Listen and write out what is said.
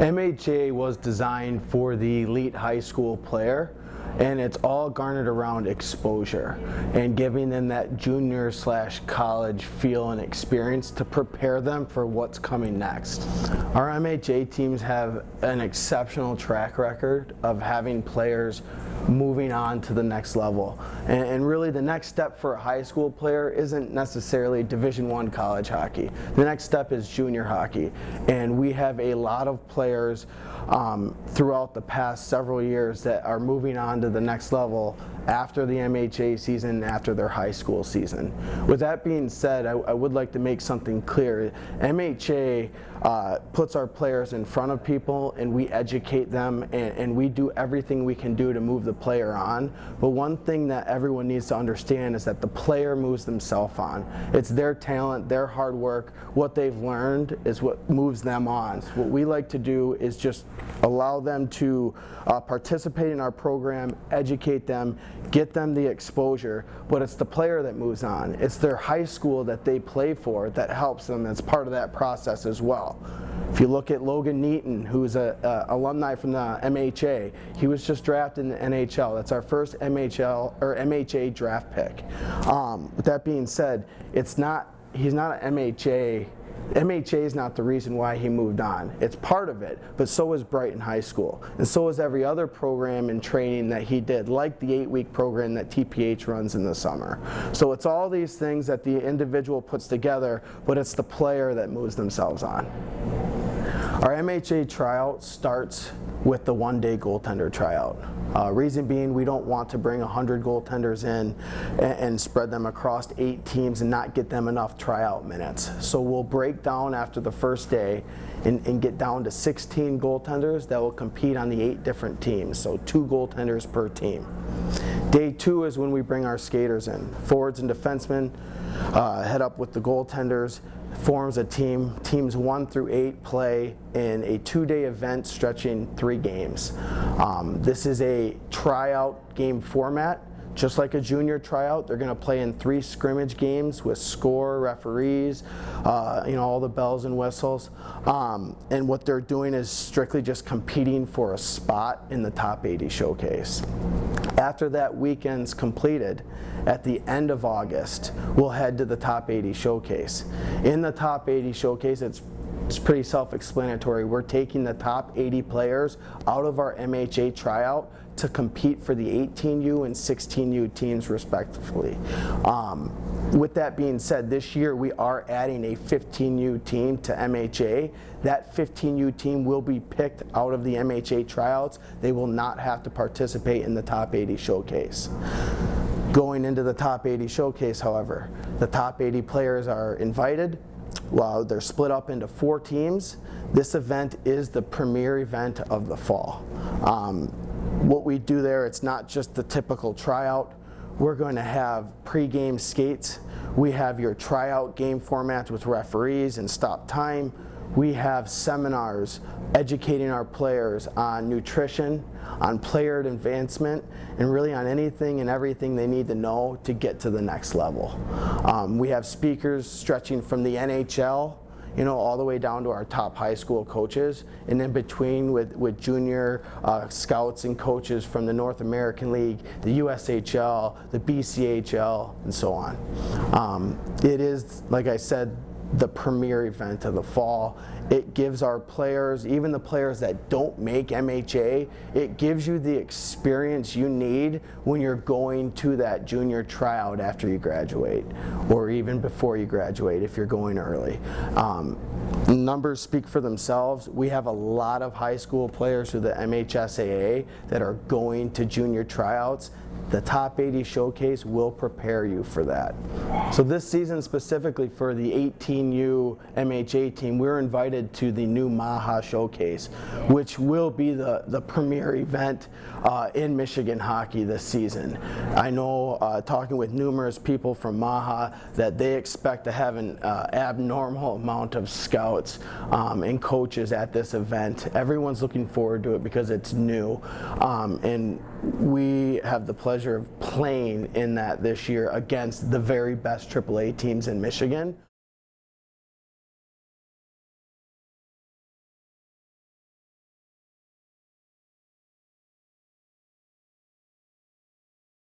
MHA was designed for the elite high school player, and it's all garnered around exposure and giving them that junior/college feel and experience to prepare them for what's coming next. Our MHA teams have an exceptional track record of having players moving on to the next level. And really the next step for a high school player isn't necessarily Division I college hockey. The next step is junior hockey. And we have a lot of players throughout the past several years that are moving on to the next level after the MHA season, after their high school season. With that being said, I would like to make something clear. MHA puts our players in front of people, and we educate them, and we do everything we can do to move the player on. But one thing that everyone needs to understand is that the player moves themselves on. It's their talent, their hard work, what they've learned is what moves them on. What we like to do is just allow them to participate in our program, educate them, get them the exposure, but it's the player that moves on. It's their high school that they play for that helps them. It's part of that process as well. If you look at Logan Neaton, who's an alumni from the MHA, he was just drafted in the NHL. That's our first MHA draft pick. With that being said, he's not an MHA. MHA is not the reason why he moved on. It's part of it, but so is Brighton High School. And so is every other program and training that he did, like the 8-week program that TPH runs in the summer. So it's all these things that the individual puts together, but it's the player that moves themselves on. Our MHA tryout starts with the one-day goaltender tryout. Reason being, we don't want to bring 100 goaltenders in and spread them across 8 teams and not get them enough tryout minutes. So we'll break down after the first day and get down to 16 goaltenders that will compete on the 8 different teams, so 2 goaltenders per team. Day 2 is when we bring our skaters in. Forwards and defensemen head up with the goaltenders, forms a team. Teams 1 through 8 play in a 2-day event stretching 3 games. This is a tryout game format. Just like a junior tryout, they're going to play in 3 scrimmage games with score, referees, all the bells and whistles. And what they're doing is strictly just competing for a spot in the top 80 showcase. After that weekend's completed, at the end of August, we'll head to the top 80 showcase. In the top 80 showcase, it's pretty self-explanatory. We're taking the top 80 players out of our MHA tryout to compete for the 18U and 16U teams respectively. With that being said, this year we are adding a 15U team to MHA. That 15U team will be picked out of the MHA tryouts. They will not have to participate in the top 80 showcase. Going into the top 80 showcase, however, the top 80 players are invited. While they're split up into 4 teams, this event is the premier event of the fall. What we do there, it's not just the typical tryout. We're going to have pre-game skates. We have your tryout game formats with referees and stop time. We have seminars educating our players on nutrition, on player advancement, and really on anything and everything they need to know to get to the next level. We have speakers stretching from the NHL, all the way down to our top high school coaches, and in between with junior scouts and coaches from the North American League, the USHL, the BCHL, and so on. It is, like I said, the premier event of the fall. It gives our players, even the players that don't make MHA, it gives you the experience you need when you're going to that junior tryout after you graduate, or even before you graduate if you're going early. Numbers speak for themselves. We have a lot of high school players through the MHSAA that are going to junior tryouts. The top 80 showcase will prepare you for that. So this season specifically for the 18U MHA team, we're invited to the new Maha showcase, which will be the premier event in Michigan hockey this season. I know talking with numerous people from Maha that they expect to have an abnormal amount of scouts and coaches at this event. Everyone's looking forward to it because it's new, and we have the pleasure of playing in that this year against the very best AAA teams in Michigan.